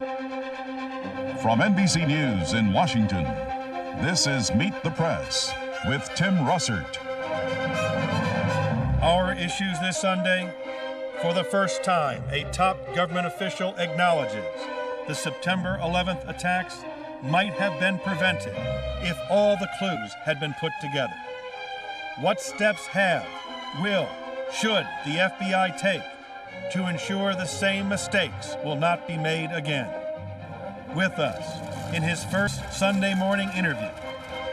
From NBC News in Washington, this is Meet the Press with Tim Russert. Our issues this Sunday: for the first time, a top government official acknowledges the September 11th attacks might have been prevented if all the clues had been put together. What steps will, should the FBI take to ensure the same mistakes will not be made again? With us, in his first Sunday morning interview,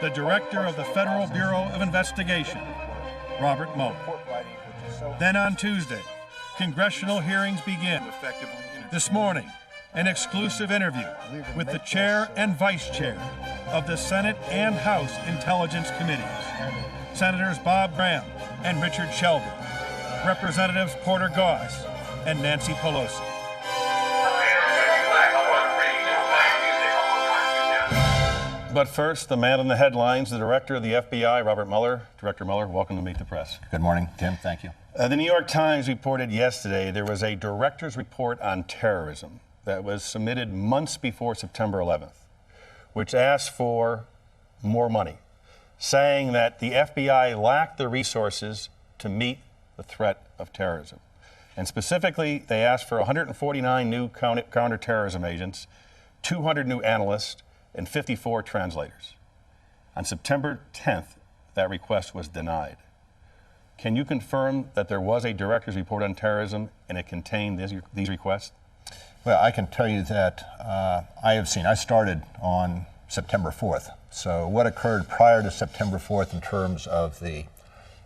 the Director of the Federal Bureau of Investigation, Robert Mueller. Then on Tuesday, congressional hearings begin. This morning, an exclusive interview with the Chair and Vice Chair of the Senate and House Intelligence Committees, Senators Bob Graham and Richard Shelby, Representatives Porter Goss and Nancy Pelosi. But first, the man in the headlines, the Director of the FBI, Robert Mueller. Director Mueller, welcome to Meet the Press. Good morning, Tim. Thank you. The New York Times reported yesterday there was a director's report on terrorism that was submitted months before September 11th, which asked for more money, saying that the FBI lacked the resources to meet the threat of terrorism. And specifically, they asked for 149 new counterterrorism agents, 200 new analysts, and 54 translators. On September 10th, that request was denied. Can you confirm that there was a director's report on terrorism and it contained these requests? Well, I can tell you that I started on September 4th. So what occurred prior to September 4th in terms of the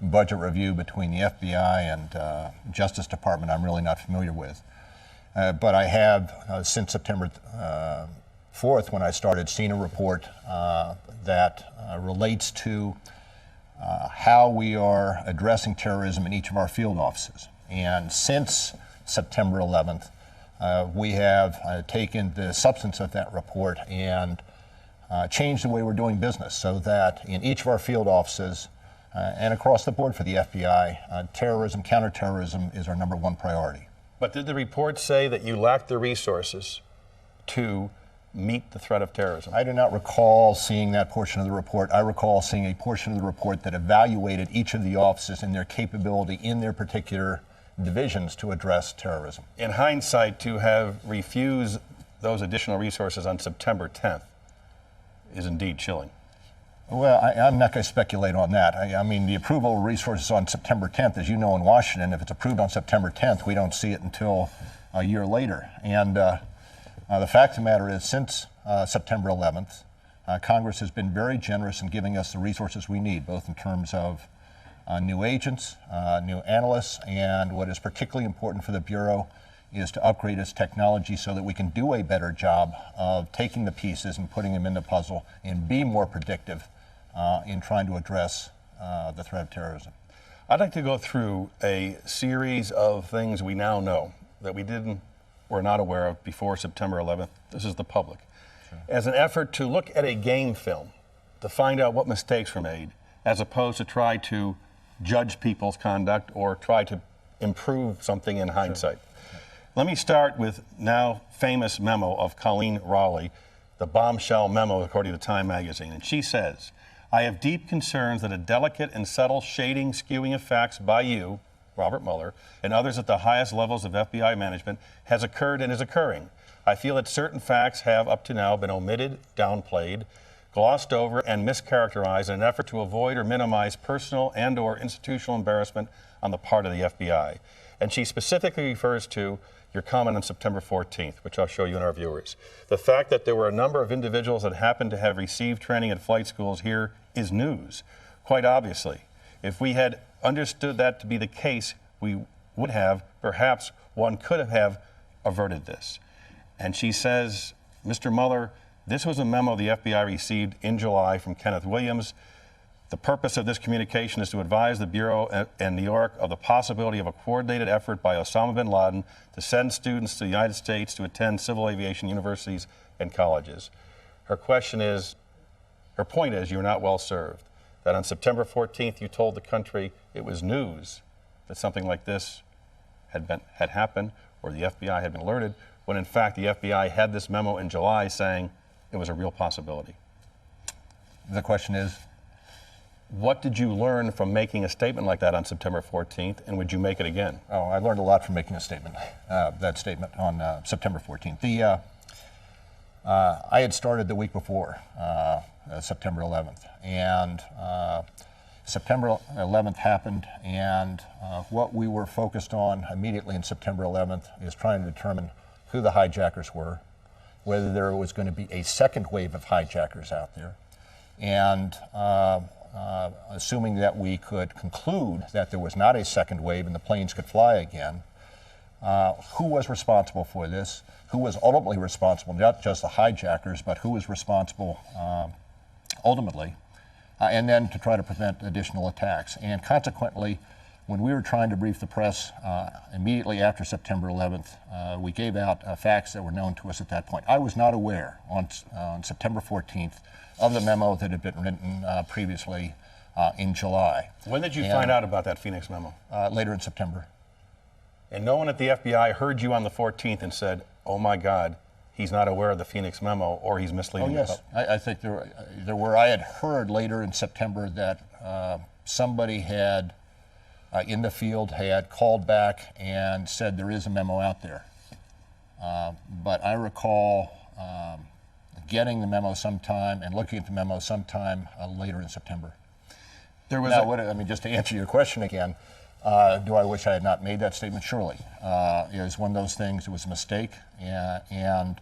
budget review between the FBI and Justice Department, I'm really not familiar with. But I have, since September 4th, when I started, seen a report that relates to how we are addressing terrorism in each of our field offices. And since September 11th, we have taken the substance of that report and changed the way we're doing business so that in each of our field offices and across the board for the FBI, terrorism, counterterrorism is our number one priority. But did the report say that you lacked the resources to meet the threat of terrorism? I do not recall seeing that portion of the report. I recall seeing a portion of the report that evaluated each of the offices and their capability in their particular divisions to address terrorism. In hindsight, to have refused those additional resources on September 10th is indeed chilling. Well, I'm not going to speculate on that. I mean, the approval of resources on September 10th, as you know, in Washington, if it's approved on September 10th, we don't see it until a year later. And the fact of the matter is, since September 11th, Congress has been very generous in giving us the resources we need, both in terms of new agents, new analysts, and what is particularly important for the Bureau is to upgrade its technology so that we can do a better job of taking the pieces and putting them in the puzzle and be more predictive in trying to address the threat of terrorism. I'd like to go through a series of things we now know that were not aware of before September 11th. This is the public. Sure. As an effort to look at a game film to find out what mistakes were made, as opposed to try to judge people's conduct or try to improve something in hindsight. Sure. Let me start with now famous memo of Colleen Rowley, the bombshell memo according to Time magazine. And she says, "I have deep concerns that a delicate and subtle shading, skewing of facts by you, Robert Mueller, and others at the highest levels of FBI management has occurred and is occurring. I feel that certain facts have up to now been omitted, downplayed, glossed over, and mischaracterized in an effort to avoid or minimize personal and or institutional embarrassment on the part of the FBI." And she specifically refers to your comment on September 14th, which I'll show you and our viewers. The fact that there were a number of individuals that happened to have received training at flight schools here is news, quite obviously. If we had understood that to be the case, we would have, perhaps one could have averted this. And she says, Mr. Mueller, this was a memo the FBI received in July from Kenneth Williams. The purpose of this communication is to advise the Bureau and New York of the possibility of a coordinated effort by Osama bin Laden to send students to the United States to attend civil aviation universities and colleges. Her point is, you're not well served. That on September 14th, you told the country it was news that something like this had happened, or the FBI had been alerted, when in fact the FBI had this memo in July saying it was a real possibility. The question is? What did you learn from making a statement like that on September 14th, and would you make it again? Oh, I learned a lot from making a statement, that statement on September 14th. I had started the week before, September 11th, and September 11th happened, and what we were focused on immediately in September 11th is trying to determine who the hijackers were, whether there was going to be a second wave of hijackers out there, and assuming that we could conclude that there was not a second wave and the planes could fly again, who was responsible for this, who was ultimately responsible, not just the hijackers, but who was responsible ultimately, and then to try to prevent additional attacks. And consequently, when we were trying to brief the press immediately after September 11th, we gave out facts that were known to us at that point. I was not aware on September 14th of the memo that had been written previously in July. When did you find out about that Phoenix memo? Later in September. And no one at the FBI heard you on the 14th and said, oh my God, he's not aware of the Phoenix memo or he's misleading the public? I think there were. I had heard later in September that somebody had, in the field, had called back and said there is a memo out there. But I recall getting the memo sometime and looking at the memo sometime later in September. There was just to answer your question again, do I wish I had not made that statement? Surely. It was one of those things, it was a mistake, and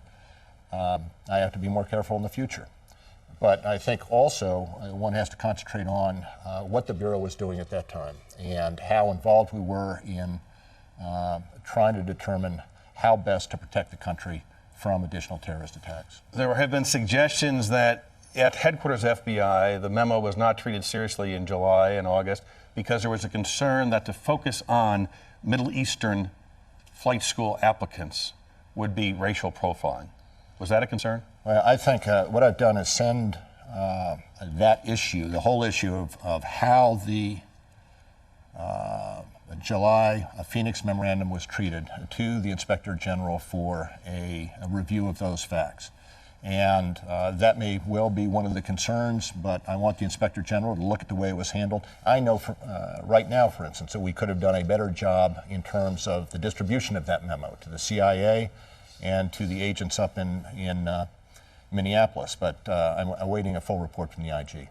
I have to be more careful in the future. But I think also one has to concentrate on what the Bureau was doing at that time and how involved we were in trying to determine how best to protect the country from additional terrorist attacks. There have been suggestions that at headquarters FBI, the memo was not treated seriously in July and August because there was a concern that to focus on Middle Eastern flight school applicants would be racial profiling. Was that a concern? Well, I think what I've done is send that issue, the whole issue of how the July Phoenix memorandum was treated to the Inspector General for a review of those facts. And that may well be one of the concerns, but I want the Inspector General to look at the way it was handled. I know right now, for instance, that we could have done a better job in terms of the distribution of that memo to the CIA and to the agents up in Minneapolis, but I'm awaiting a full report from the IG.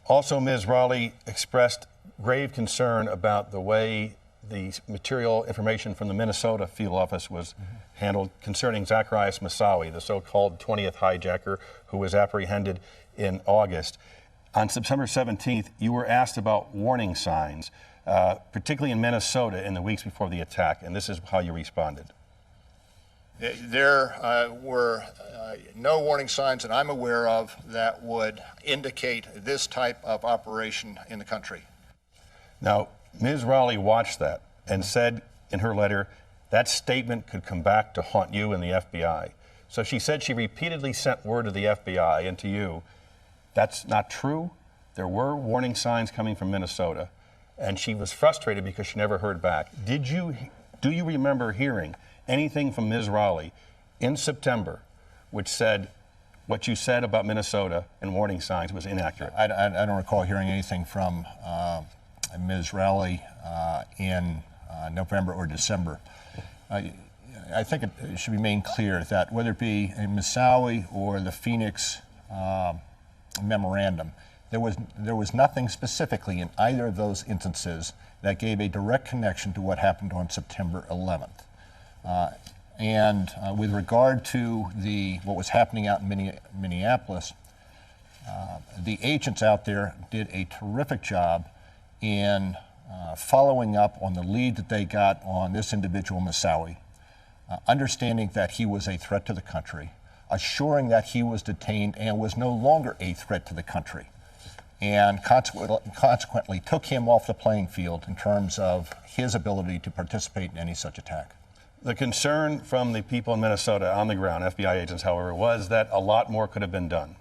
Also, Ms. Raleigh expressed grave concern about the way the material information from the Minnesota field office was handled concerning Zacharias Moussaoui, the so-called 20th hijacker who was apprehended in August. On September 17th, you were asked about warning signs, particularly in Minnesota in the weeks before the attack, and this is how you responded. There were no warning signs that I'm aware of that would indicate this type of operation in the country. Now, Ms. Raleigh watched that and said in her letter that statement could come back to haunt you and the FBI. So she said she repeatedly sent word to the FBI and to you. That's not true. There were warning signs coming from Minnesota, and she was frustrated because she never heard back. Do you remember hearing anything from Ms. Raleigh in September which said what you said about Minnesota and warning signs was inaccurate? I don't recall hearing anything from Ms. Raleigh in November or December. I think it should be made clear that whether it be in Moussaoui or the Phoenix memorandum, there was nothing specifically in either of those instances that gave a direct connection to what happened on September 11th. And with regard to what was happening out in Minneapolis, the agents out there did a terrific job in following up on the lead that they got on this individual, Moussaoui, understanding that he was a threat to the country, assuring that he was detained and was no longer a threat to the country, and consequently took him off the playing field in terms of his ability to participate in any such attack. The concern from the people in Minnesota on the ground, FBI agents, however, was that a lot more could have been done.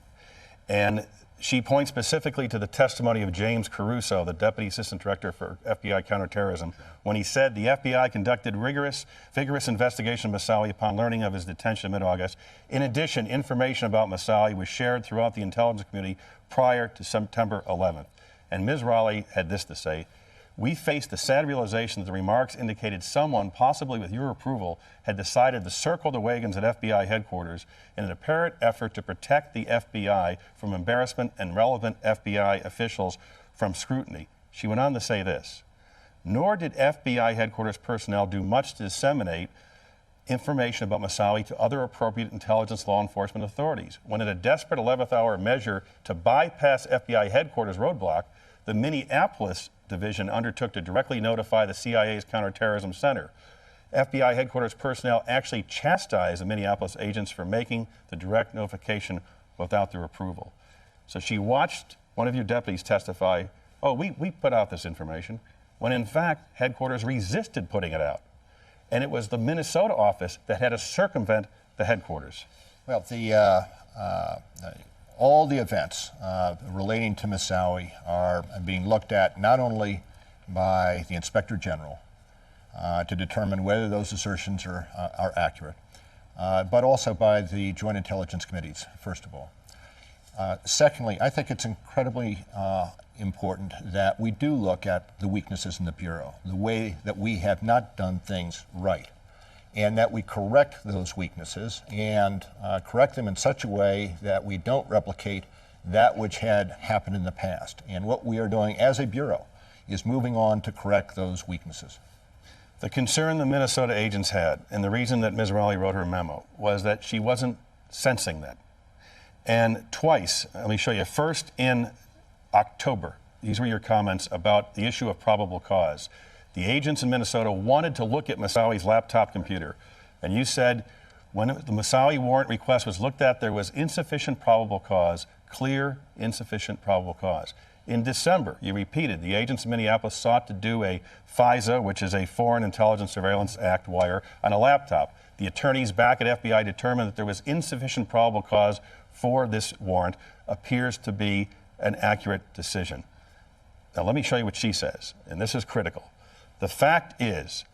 And she points specifically to the testimony of James Caruso, the Deputy Assistant Director for FBI Counterterrorism, when he said the FBI conducted vigorous investigation of Moussaoui upon learning of his detention in mid-August. In addition, information about Moussaoui was shared throughout the intelligence community prior to September 11th. And Ms. Raleigh had this to say: "We faced the sad realization that the remarks indicated someone, possibly with your approval, had decided to circle the wagons at FBI headquarters in an apparent effort to protect the FBI from embarrassment and relevant FBI officials from scrutiny." She went on to say this: "Nor did FBI headquarters personnel do much to disseminate information about Moussaoui to other appropriate intelligence law enforcement authorities. When in a desperate 11th hour measure to bypass FBI headquarters roadblock, the Minneapolis division undertook to directly notify the CIA's Counterterrorism Center. FBI headquarters personnel actually chastised the Minneapolis agents for making the direct notification without their approval." So she watched one of your deputies testify, "Oh, we put out this information," when in fact headquarters resisted putting it out. And it was the Minnesota office that had to circumvent the headquarters. Well, all the events relating to Moussaoui are being looked at not only by the Inspector General to determine whether those assertions are accurate, but also by the Joint Intelligence Committees, first of all. Secondly, I think it's incredibly important that we do look at the weaknesses in the Bureau, the way that we have not done things right, and that we correct those weaknesses and correct them in such a way that we don't replicate that which had happened in the past. And what we are doing as a Bureau is moving on to correct those weaknesses. The concern the Minnesota agents had, and the reason that Ms. Raleigh wrote her memo, was that she wasn't sensing that. And twice, let me show you, first in October, these were your comments about the issue of probable cause. The agents in Minnesota wanted to look at Moussaoui's laptop computer. And you said when the Moussaoui warrant request was looked at, there was insufficient probable cause, clear insufficient probable cause. In December, you repeated the agents in Minneapolis sought to do a FISA, which is a Foreign Intelligence Surveillance Act wire, on a laptop. The attorneys back at FBI determined that there was insufficient probable cause for this warrant. Appears to be an accurate decision. Now let me show you what she says, and this is critical. The fact is,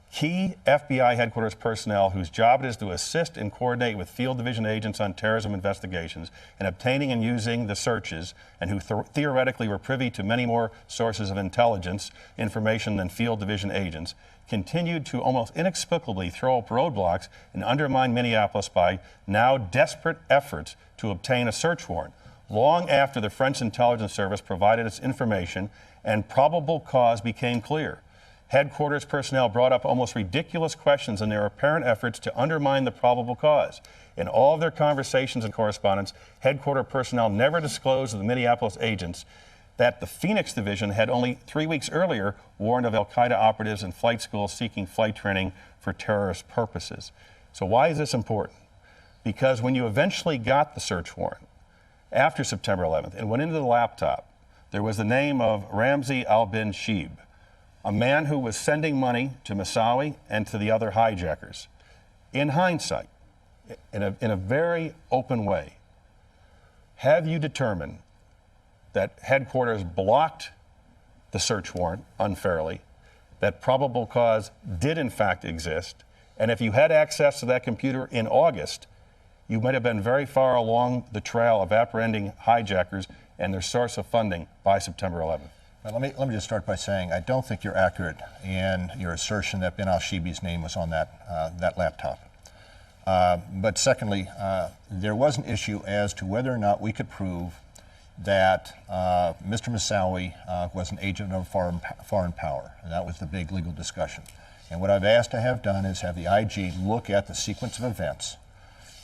key FBI headquarters personnel whose job it is to assist and coordinate with field division agents on terrorism investigations and obtaining and using the searches, and who theoretically were privy to many more sources of intelligence information than field division agents, continued to almost inexplicably throw up roadblocks and undermine Minneapolis by now desperate efforts to obtain a search warrant, long after the French intelligence service provided its information and probable cause became clear. Headquarters personnel brought up almost ridiculous questions in their apparent efforts to undermine the probable cause. In all of their conversations and correspondence, headquarters personnel never disclosed to the Minneapolis agents that the Phoenix division had only 3 weeks earlier warned of al-Qaeda operatives in flight schools seeking flight training for terrorist purposes. So why is this important? Because when you eventually got the search warrant after September 11th and went into the laptop, there was the name of Ramzi al-Bin Shib, a man who was sending money to Moussaoui and to the other hijackers. In hindsight, in a very open way, have you determined that headquarters blocked the search warrant unfairly, that probable cause did in fact exist, and if you had access to that computer in August, you might have been very far along the trail of apprehending hijackers and their source of funding by September 11th? Let me just start by saying I don't think you're accurate in your assertion that Bin al-Shibi's name was on that laptop. But secondly, there was an issue as to whether or not we could prove that Mr. Moussaoui was an agent of foreign power, and that was the big legal discussion. And what I've asked to have done is have the IG look at the sequence of events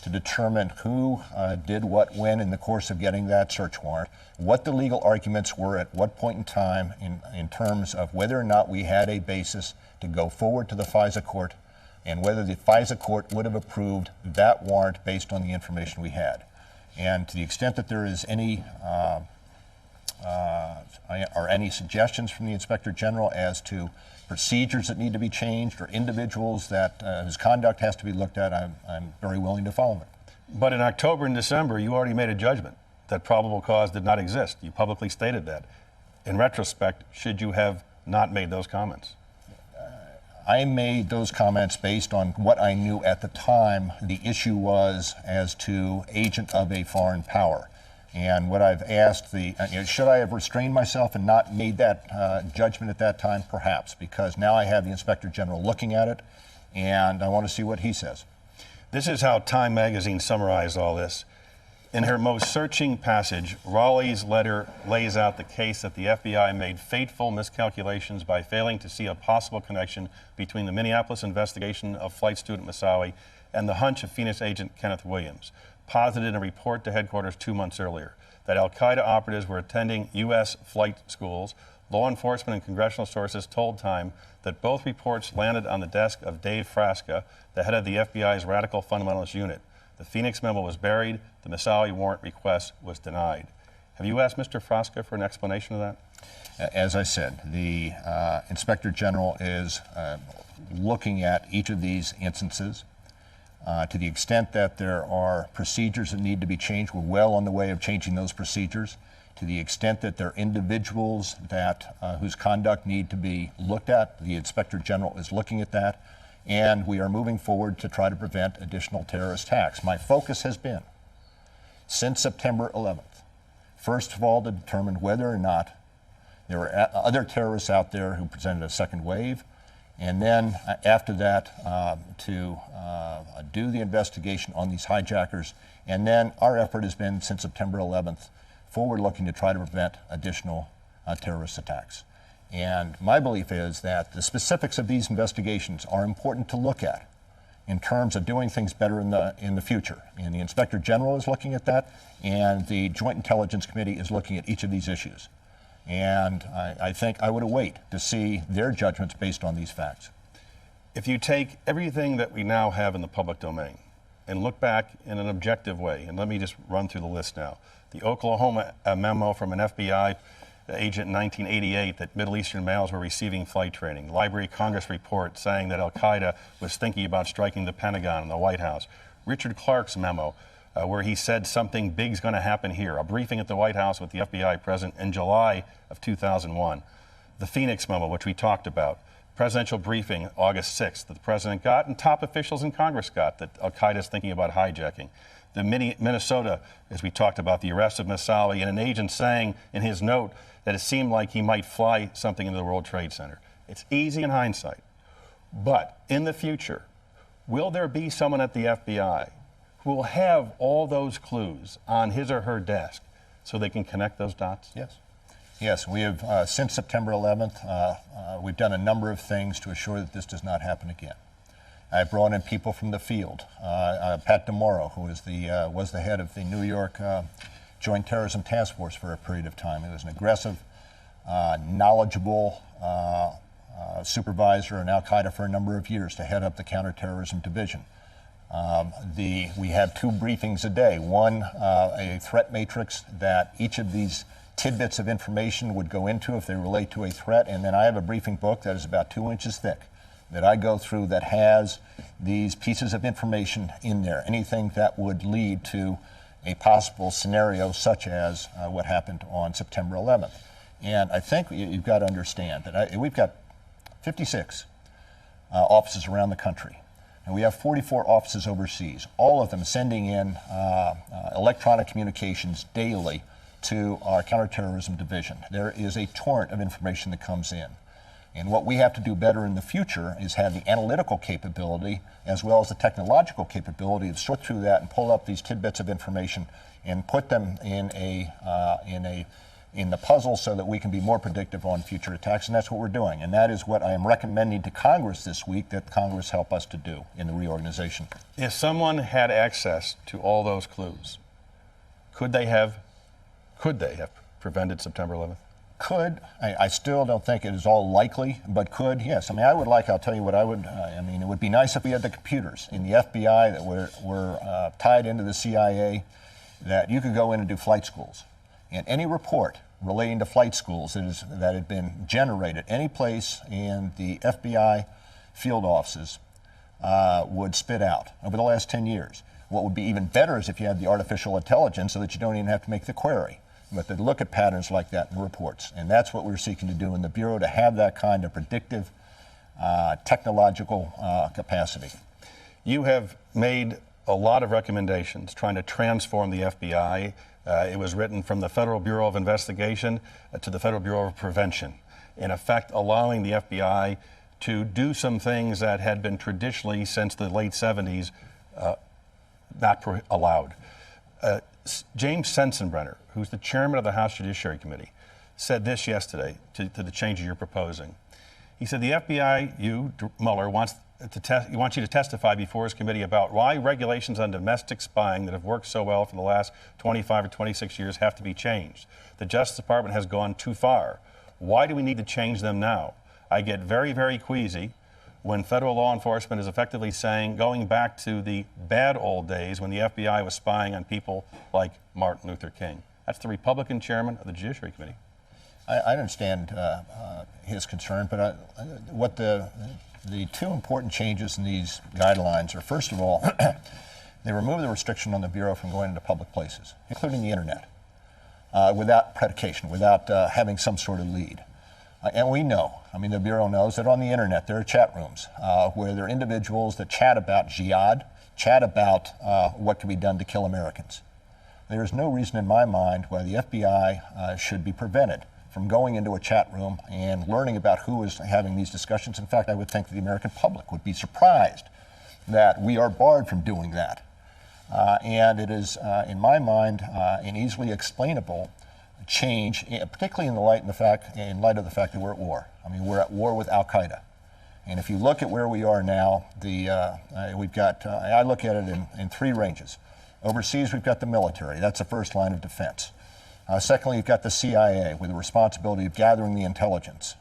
to determine who did what when in the course of getting that search warrant, what the legal arguments were at what point in time in terms of whether or not we had a basis to go forward to the FISA court, and whether the FISA court would have approved that warrant based on the information we had. And to the extent that there is any suggestions from the Inspector General as to procedures that need to be changed or individuals that whose conduct has to be looked at, I'm very willing to follow it. But in October and December, you already made a judgment that probable cause did not exist. You publicly stated that. In retrospect, should you have not made those comments? I made those comments based on what I knew at the time the issue was as to agent of a foreign power. And what I've asked should I have restrained myself and not made that judgment at that time? Perhaps, because now I have the Inspector General looking at it, and I want to see what he says. This is how Time magazine summarized all this. In her most searching passage, Raleigh's letter lays out the case that the FBI made fateful miscalculations by failing to see a possible connection between the Minneapolis investigation of flight student Moussaoui and the hunch of Phoenix agent Kenneth Williams, posited in a report to headquarters 2 months earlier, that al-Qaeda operatives were attending U.S. flight schools. Law enforcement and congressional sources told Time that both reports landed on the desk of Dave Frasca, the head of the FBI's radical fundamentalist unit. The Phoenix memo was buried. The Moussaoui warrant request was denied. Have you asked Mr. Frasca for an explanation of that? As I said, the Inspector General is looking at each of these instances. To the extent that there are procedures that need to be changed, we're well on the way of changing those procedures. To the extent that there are individuals that whose conduct need to be looked at, the Inspector General is looking at that, and we are moving forward to try to prevent additional terrorist attacks. My focus has been, since September 11th, first of all, to determine whether or not there were other terrorists out there who presented a second wave, and then after that, to do the investigation on these hijackers. And then our effort has been, since September 11th, forward-looking to try to prevent additional terrorist attacks. And my belief is that the specifics of these investigations are important to look at in terms of doing things better in the future. And the Inspector General is looking at that, and the Joint Intelligence Committee is looking at each of these issues. And I think I would await to see their judgments based on these facts. If you take everything that we now have in the public domain and look back in an objective way, and let me just run through the list now. The Oklahoma memo from an FBI agent in 1988 that Middle Eastern males were receiving flight training. Library of Congress report saying that al-Qaeda was thinking about striking the Pentagon and the White House. Richard Clark's memo where he said something big's going to happen here. A briefing at the White House with the FBI president in July of 2001. The Phoenix memo, which we talked about. Presidential briefing August 6th that the president got and top officials in Congress got that al-Qaeda is thinking about hijacking. The Minnesota, as we talked about, the arrest of Moussaoui, and an agent saying in his note that it seemed like he might fly something into the World Trade Center. It's easy in hindsight. But in the future, will there be someone at the FBI who will have all those clues on his or her desk so they can connect those dots? Yes. Yes, we have, since September 11th, we've done a number of things to assure that this does not happen again. I brought in people from the field. Pat DeMauro, who is was the head of the New York Joint Terrorism Task Force for a period of time. He was an aggressive, knowledgeable supervisor in al-Qaeda for a number of years to head up the counterterrorism division. We have 2 briefings a day. One, a threat matrix that each of these tidbits of information would go into if they relate to a threat, and then I have a briefing book that is about 2 inches thick that I go through that has these pieces of information in there, anything that would lead to a possible scenario such as what happened on September 11th. And I think you've got to understand that we've got 56 offices around the country, and we have 44 offices overseas, all of them sending in electronic communications daily to our counterterrorism division. There is a torrent of information that comes in. And what we have to do better in the future is have the analytical capability as well as the technological capability to sort through that and pull up these tidbits of information and put them in the puzzle so that we can be more predictive on future attacks. And that's what we're doing. And that is what I am recommending to Congress this week that Congress help us to do in the reorganization. If someone had access to all those clues, could they have prevented September 11th? Could. I still don't think it is all likely, but could, yes. I mean, I'll tell you what I would, it would be nice if we had the computers in the FBI that were tied into the CIA, that you could go in and do flight schools. And any report relating to flight schools that had been generated any place in the FBI field offices would spit out over the last 10 years. What would be even better is if you had the artificial intelligence so that you don't even have to make the query, but to look at patterns like that in reports. And that's what we're seeking to do in the Bureau, to have that kind of predictive technological capacity. You have made a lot of recommendations trying to transform the FBI. It was written from the Federal Bureau of Investigation to the Federal Bureau of Prevention, in effect allowing the FBI to do some things that had been traditionally, since the late 70s, not allowed. James Sensenbrenner, who's the chairman of the House Judiciary Committee, said this yesterday to the changes you're proposing. He said the FBI, Mueller, wants you to testify before his committee about why regulations on domestic spying that have worked so well for the last 25 or 26 years have to be changed. The Justice Department has gone too far. Why do we need to change them now? I get very, very queasy when federal law enforcement is effectively saying, going back to the bad old days when the FBI was spying on people like Martin Luther King. That's the Republican chairman of the Judiciary Committee. I understand his concern, but what the two important changes in these guidelines are, first of all, they remove the restriction on the Bureau from going into public places, including the internet, without predication, without having some sort of lead. And we know, I mean, the Bureau knows that on the internet there are chat rooms where there are individuals that chat about jihad, chat about what can be done to kill Americans. There is no reason in my mind why the FBI should be prevented from going into a chat room and learning about who is having these discussions. In fact, I would think that the American public would be surprised that we are barred from doing that. And it is, in my mind, an easily explainable change, particularly in light of the fact that we're at war. I mean, we're at war with Al Qaeda. And if you look at where we are now, we've got, I look at it in three ranges. Overseas, we've got the military. That's the first line of defense. Secondly, you've got the CIA with the responsibility of gathering the intelligence.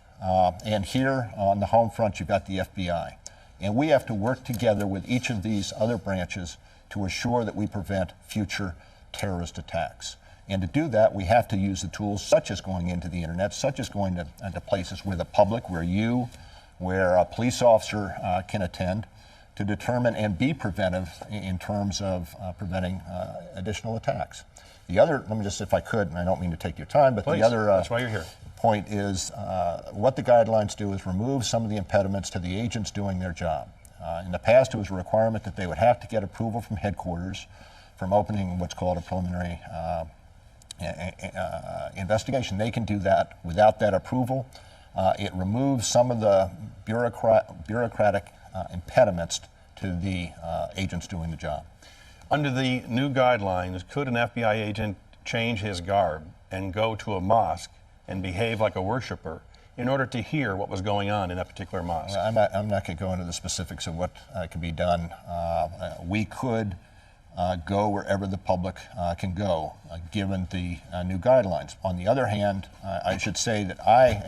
And here on the home front, you've got the FBI. And we have to work together with each of these other branches to assure that we prevent future terrorist attacks. And to do that, we have to use the tools such as going into the internet, such as going to places where the public, where a police officer can attend, to determine and be preventive in terms of preventing additional attacks. The other, let me just, if I could, and I don't mean to take your time, but please, the other that's why you're here. Point is what the guidelines do is remove some of the impediments to the agents doing their job. In the past, it was a requirement that they would have to get approval from headquarters from opening what's called a preliminary investigation. They can do that without that approval. It removes some of the bureaucratic impediments to the agents doing the job. Under the new guidelines, could an FBI agent change his garb and go to a mosque and behave like a worshiper in order to hear what was going on in that particular mosque? I'm not going to go into the specifics of what can be done. We could go wherever the public can go, given the new guidelines. On the other hand, I should say that I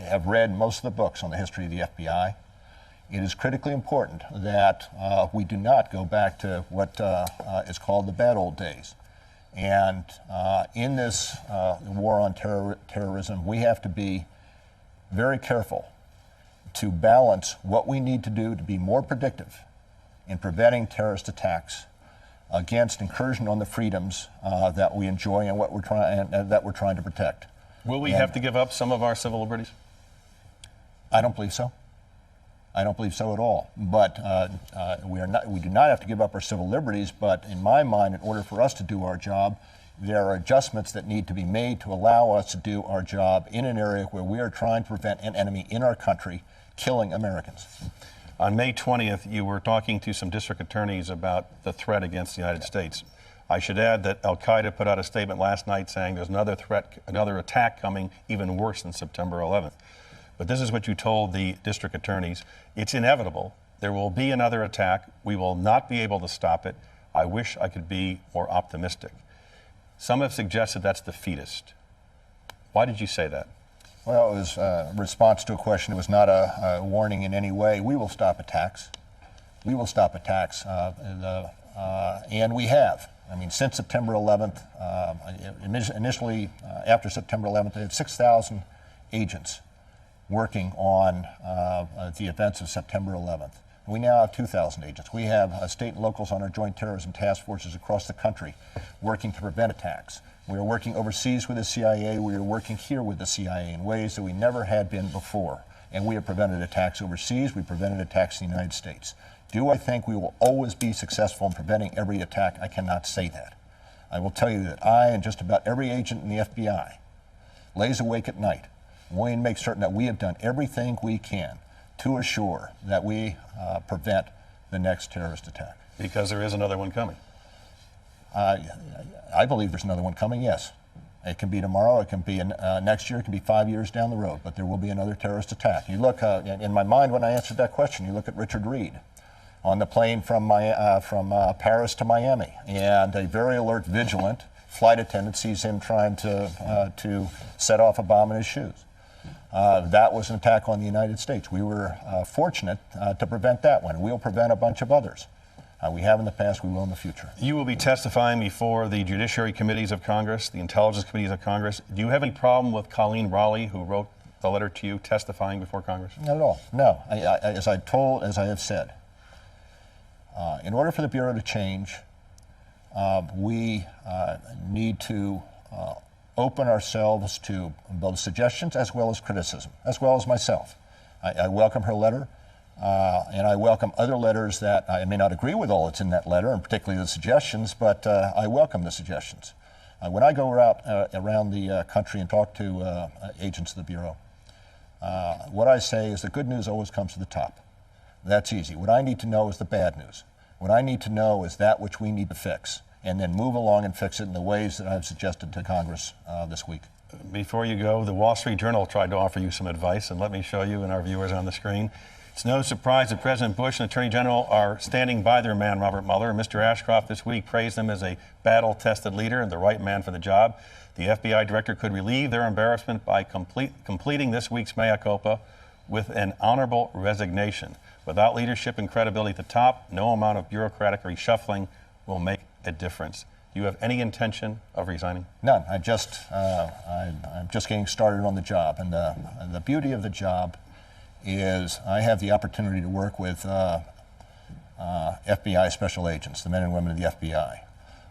have read most of the books on the history of the FBI. It is critically important that we do not go back to what is called the bad old days. And in this war on terrorism, we have to be very careful to balance what we need to do to be more predictive in preventing terrorist attacks against incursion on the freedoms that we enjoy and what we're trying to protect. Will we have to give up some of our civil liberties? I don't believe so. I don't believe so at all. But we do not have to give up our civil liberties, but in my mind, in order for us to do our job, there are adjustments that need to be made to allow us to do our job in an area where we are trying to prevent an enemy in our country killing Americans. On May 20th, you were talking to some district attorneys about the threat against the United States. I should add that Al Qaeda put out a statement last night saying there's another threat, another attack coming even worse than September 11th. But this is what you told the district attorneys. It's inevitable. There will be another attack. We will not be able to stop it. I wish I could be more optimistic. Some have suggested that's defeatist. Why did you say that? Well, it was a response to a question. It was not a warning in any way. We will stop attacks. We will stop attacks, and we have. I mean, since September 11th, initially after September 11th, they had 6,000 agents working on the events of September 11th. We now have 2,000 agents. We have state and locals on our joint terrorism task forces across the country working to prevent attacks. We are working overseas with the CIA. We are working here with the CIA in ways that we never had been before. And we have prevented attacks overseas. We prevented attacks in the United States. Do I think we will always be successful in preventing every attack? I cannot say that. I will tell you that I and just about every agent in the FBI lays awake at night, wanting to make certain that we have done everything we can to assure that we prevent the next terrorist attack. Because there is another one coming. I believe there's another one coming, yes. It can be tomorrow, it can be next year, it can be 5 years down the road, but there will be another terrorist attack. You look, in my mind when I answered that question, you look at Richard Reed on the plane from Paris to Miami, and a very alert, vigilant flight attendant sees him trying to set off a bomb in his shoes. That was an attack on the United States. We were fortunate to prevent that one. We'll prevent a bunch of others. We have in the past, we will in the future. You will be testifying before the Judiciary Committees of Congress, the Intelligence Committees of Congress. Do you have any problem with Colleen Raleigh, who wrote the letter to you, testifying before Congress? Not at all. No. As I have said, in order for the Bureau to change, we need to open ourselves to both suggestions as well as criticism, as well as myself. I welcome her letter. And I welcome other letters that I may not agree with all that's in that letter, and particularly the suggestions, but I welcome the suggestions. When I go around the country and talk to agents of the Bureau, what I say is the good news always comes to the top. That's easy. What I need to know is the bad news. What I need to know is that which we need to fix, and then move along and fix it in the ways that I've suggested to Congress this week. Before you go, the Wall Street Journal tried to offer you some advice, and let me show you and our viewers on the screen. It's no surprise that President Bush and Attorney General are standing by their man, Robert Mueller. Mr. Ashcroft this week praised him as a battle-tested leader and the right man for the job. The FBI director could relieve their embarrassment by completing this week's mea culpa with an honorable resignation. Without leadership and credibility at the top, no amount of bureaucratic reshuffling will make a difference. Do you have any intention of resigning? None. I'm just getting started on the job. And the beauty of the job is I have the opportunity to work with FBI special agents, the men and women of the FBI,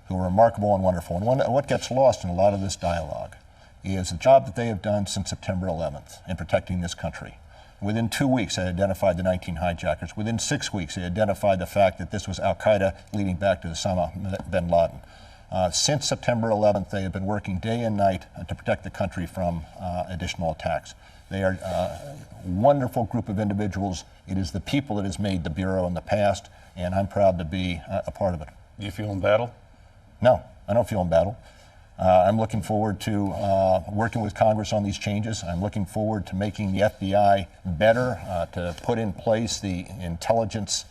who are remarkable and wonderful. And what gets lost in a lot of this dialogue is the job that they have done since September 11th in protecting this country. Within 2 weeks, they identified the 19 hijackers. Within 6 weeks, they identified the fact that this was al-Qaeda leading back to Osama bin Laden. Since September 11th, they have been working day and night to protect the country from additional attacks. They are a wonderful group of individuals. It is the people that has made the Bureau in the past, and I'm proud to be a part of it. Do you feel embattled? No, I don't feel embattled. I'm looking forward to working with Congress on these changes. I'm looking forward to making the FBI better, to put in place the intelligence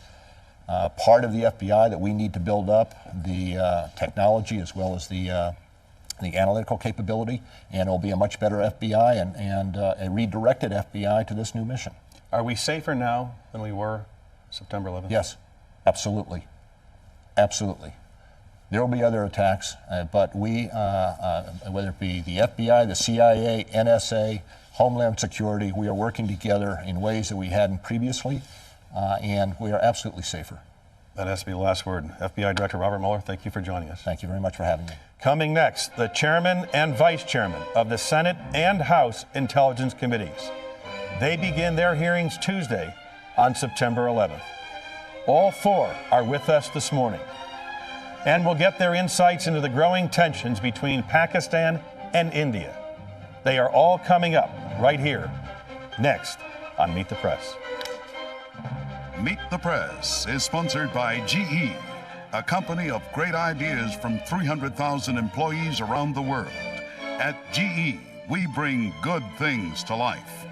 part of the FBI that we need to build up, the technology as well as the analytical capability, and it'll be a much better FBI and a redirected FBI to this new mission. Are we safer now than we were September 11th? Yes, absolutely. Absolutely. There will be other attacks, but we, whether it be the FBI, the CIA, NSA, Homeland Security, we are working together in ways that we hadn't previously, and we are absolutely safer. That has to be the last word. FBI Director Robert Mueller, thank you for joining us. Thank you very much for having me. Coming next, the Chairman and Vice Chairman of the Senate and House Intelligence Committees. They begin their hearings Tuesday on September 11th. All four are with us this morning, and we'll get their insights into the growing tensions between Pakistan and India. They are all coming up right here, next on Meet the Press. Meet the Press is sponsored by GE, a company of great ideas from 300,000 employees around the world. At GE, we bring good things to life.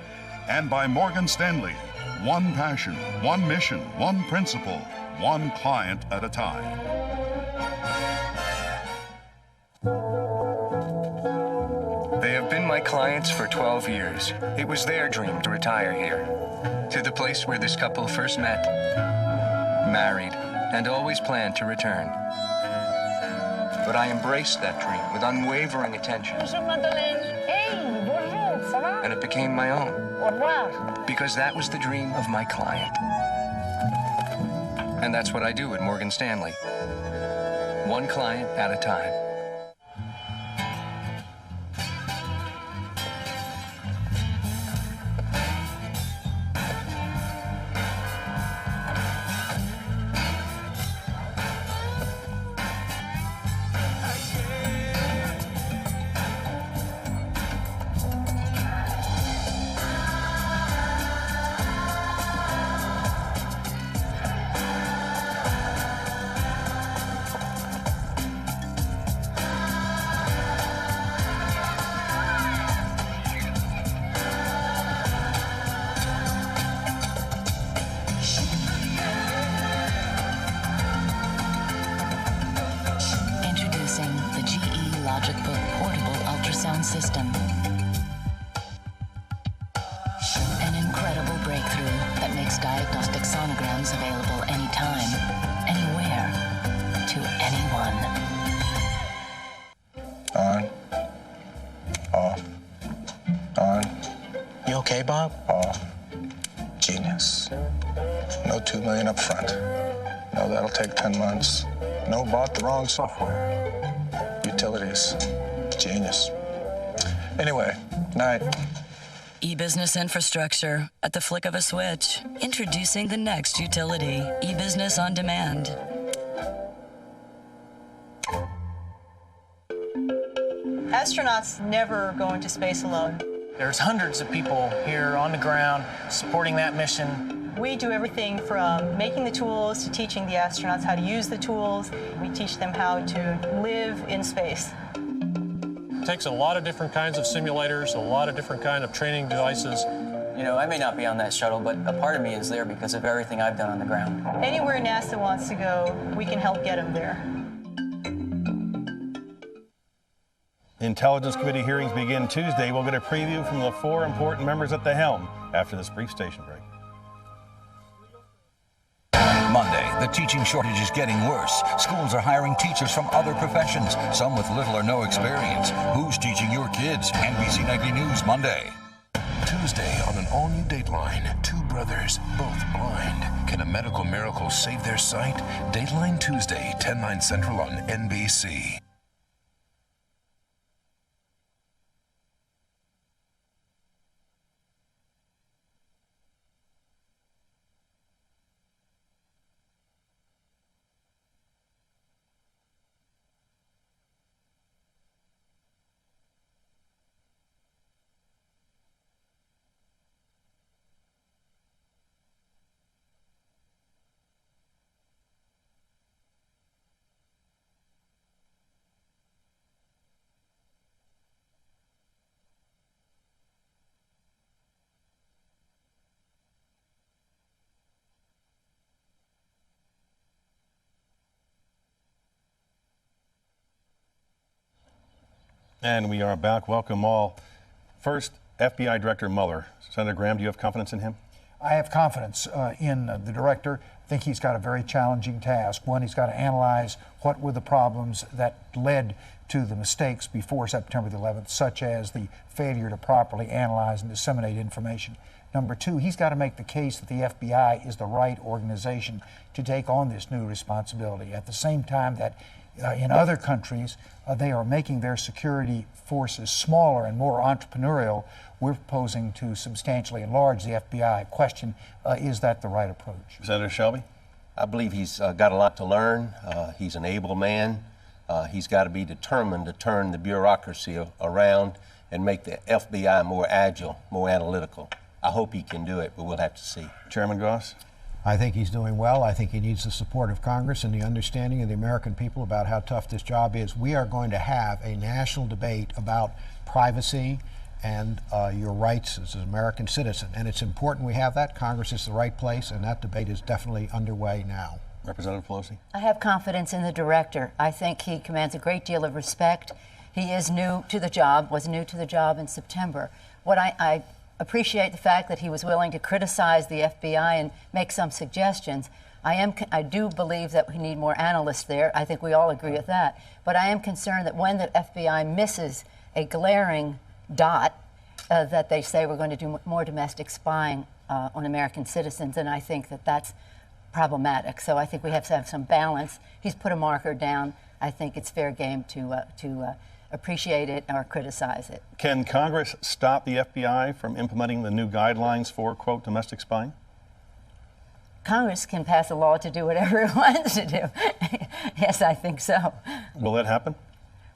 And by Morgan Stanley, one passion, one mission, one principle, one client at a time. They have been my clients for 12 years. It was their dream to retire here, to the place where this couple first met, married, and always planned to return. But I embraced that dream with unwavering attention. And it became my own. Because that was the dream of my client. And that's what I do at Morgan Stanley. One client at a time. System. An incredible breakthrough that makes diagnostic sonograms available anytime, anywhere, to anyone. On. Off. On. You okay, Bob? Off. Genius. No $2 million up front. No, that'll take 10 months. No, bought the wrong software. Utilities. Genius. Anyway, night. E-business infrastructure at the flick of a switch. Introducing the next utility, e-business on demand. Astronauts never go into space alone. There's hundreds of people here on the ground supporting that mission. We do everything from making the tools to teaching the astronauts how to use the tools. We teach them how to live in space. It takes a lot of different kinds of simulators, a lot of different kind of training devices. You know, I may not be on that shuttle, but a part of me is there because of everything I've done on the ground. Anywhere NASA wants to go, we can help get them there. Intelligence Committee hearings begin Tuesday. We'll get a preview from the 4 important members at the helm after this brief station break. Monday, the teaching shortage is getting worse. Schools are hiring teachers from other professions, some with little or no experience. Who's teaching your kids? NBC Nightly News Monday. Tuesday on an all-new Dateline, two brothers, both blind. Can a medical miracle save their sight? Dateline Tuesday, 10/9 Central on NBC. And we are back. Welcome all. First, FBI Director Mueller. Senator Graham, do you have confidence in him? I have confidence in the director. I think he's got a very challenging task. One, he's got to analyze what were the problems that led to the mistakes before September the 11th, such as the failure to properly analyze and disseminate information. Number two, he's got to make the case that the FBI is the right organization to take on this new responsibility. At the same time that in other countries, they are making their security forces smaller and more entrepreneurial. We're proposing to substantially enlarge the FBI. Question, is that the right approach? Senator Shelby? I believe he's got a lot to learn. He's an able man. He's got to be determined to turn the bureaucracy around and make the FBI more agile, more analytical. I hope he can do it, but we'll have to see. Chairman Goss? I think he's doing well. I think he needs the support of Congress and the understanding of the American people about how tough this job is. We are going to have a national debate about privacy and your rights as an American citizen. And it's important we have that. Congress is the right place, and that debate is definitely underway now. Representative Pelosi? I have confidence in the director. I think he commands a great deal of respect. He is new to the job, was new to the job in September. What I appreciate the fact that he was willing to criticize the FBI and make some suggestions. I do believe that we need more analysts there. I think we all agree with that. But I am concerned that when the FBI misses a glaring dot, that they say we're going to do more domestic spying on American citizens, and I think that that's problematic. So I think we have to have some balance. He's put a marker down. I think it's fair game to appreciate it or criticize it. Can Congress stop the FBI from implementing the new guidelines for, quote, domestic spying? Congress can pass a law to do whatever it wants to do. Yes, I think so. Will that happen?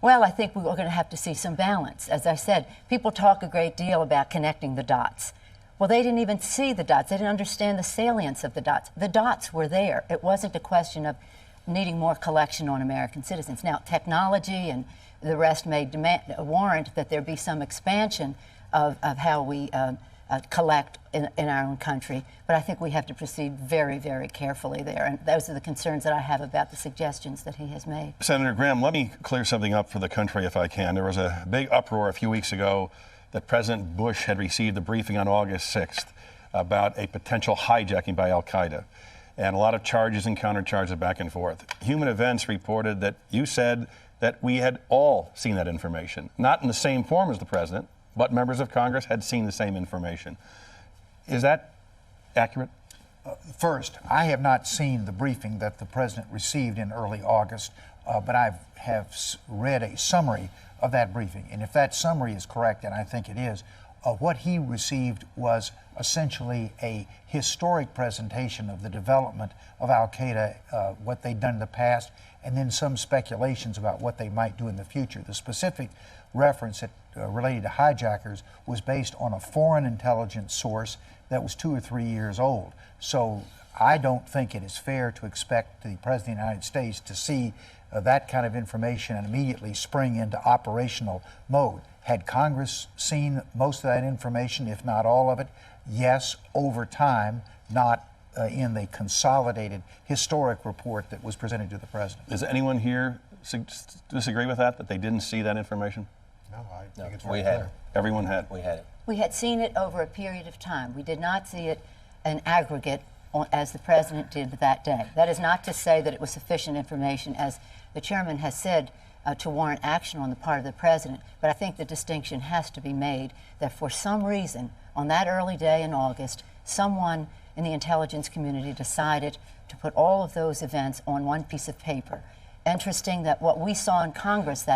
Well, I think we're going to have to see some balance. As I said, people talk a great deal about connecting the dots. Well, they didn't even see the dots. They didn't understand the salience of the dots. The dots were there. It wasn't a question of needing more collection on American citizens. Now, technology and the rest may warrant that there be some expansion of how we collect in our own country, but I think we have to proceed very, very carefully there, and those are the concerns that I have about the suggestions that he has made. Senator Graham, let me clear something up for the country if I can. There was a big uproar a few weeks ago that President Bush had received a briefing on August 6th about a potential hijacking by al-Qaeda, and a lot of charges and countercharges back and forth. Human Events reported that you said that we had all seen that information, not in the same form as the president, but members of Congress had seen the same information. Is that accurate? First, I have not seen the briefing that the president received in early August, but I have read a summary of that briefing. And if that summary is correct, and I think it is, what he received was essentially a historic presentation of the development of al-Qaeda, what they'd done in the past, and then some speculations about what they might do in the future. The specific reference that related to hijackers was based on a foreign intelligence source that was 2 or 3 years old. So I don't think it is fair to expect the President of the United States to see that kind of information and immediately spring into operational mode. Had Congress seen most of that information, if not all of it? Yes, over time, not in the consolidated historic report that was presented to the President. Does anyone here disagree with that they didn't see that information? No, I think it's we had it. Everyone had. We had it. We had seen it over a period of time. We did not see it in aggregate as the President did that day. That is not to say that it was sufficient information, as the Chairman has said, to warrant action on the part of the President. But I think the distinction has to be made that for some reason, on that early day in August, someone in the intelligence community decided to put all of those events on one piece of paper. Interesting that what we saw in Congress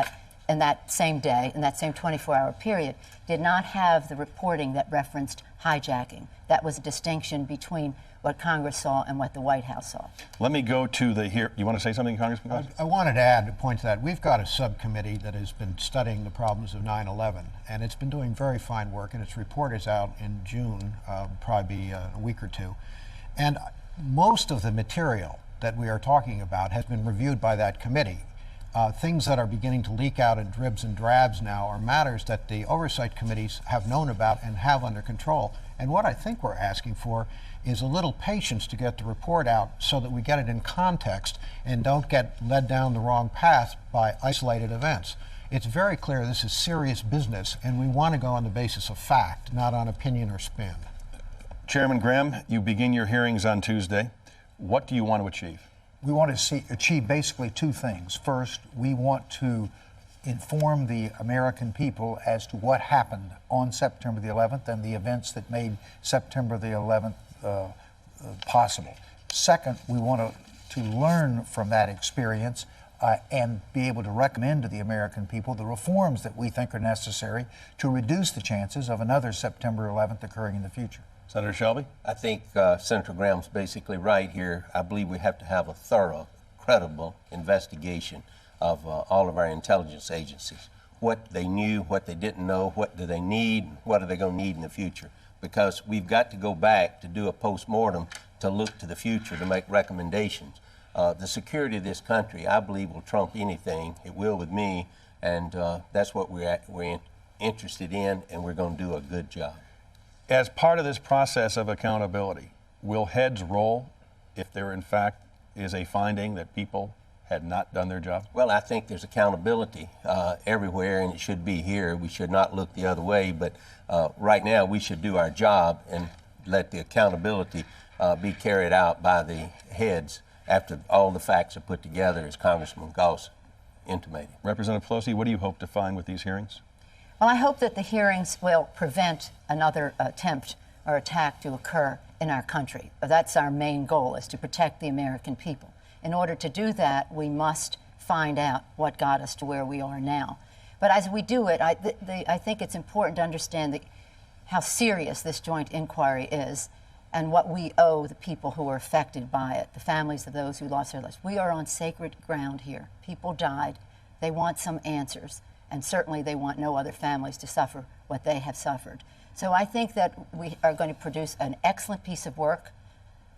in that same day, in that same 24-hour period, did not have the reporting that referenced hijacking. That was a distinction between what Congress saw and what the White House saw. Let me go to you want to say something, Congressman? I wanted to add a point to that. We've got a subcommittee that has been studying the problems of 9/11, and it's been doing very fine work, and its report is out in June, probably be a week or two. And most of the material that we are talking about has been reviewed by that committee. Things that are beginning to leak out in dribs and drabs now are matters that the oversight committees have known about and have under control. And what I think we're asking for is a little patience to get the report out so that we get it in context and don't get led down the wrong path by isolated events. It's very clear this is serious business, and we want to go on the basis of fact, not on opinion or spin. Chairman Graham, you begin your hearings on Tuesday. What do you want to achieve? We want to achieve basically two things. First, we want to inform the American people as to what happened on September the 11th and the events that made September the 11th possible. Second, we want to learn from that experience and be able to recommend to the American people the reforms that we think are necessary to reduce the chances of another September 11th occurring in the future. Senator Shelby? I think Senator Graham's basically right here. I believe we have to have a thorough, credible investigation of all of our intelligence agencies. What they knew, what they didn't know, what do they need, what are they going to need in the future. Because we've got to go back to do a post-mortem to look to the future to make recommendations. The security of this country, I believe, will trump anything. It will with me, and that's what we're interested in, and we're going to do a good job. As part of this process of accountability, will heads roll if there in fact is a finding that people had not done their job? Well, I think there's accountability everywhere, and it should be here. We should not look the other way, but right now we should do our job and let the accountability be carried out by the heads after all the facts are put together, as Congressman Gauss intimated. Representative Pelosi, what do you hope to find with these hearings? Well, I hope that the hearings will prevent another attempt or attack to occur in our country. That's our main goal, is to protect the American people. In order to do that, we must find out what got us to where we are now. But as we do it, I think it's important to understand how serious this joint inquiry is and what we owe the people who were affected by it, the families of those who lost their lives. We are on sacred ground here. People died. They want some answers, and certainly they want no other families to suffer what they have suffered. So I think that we are going to produce an excellent piece of work,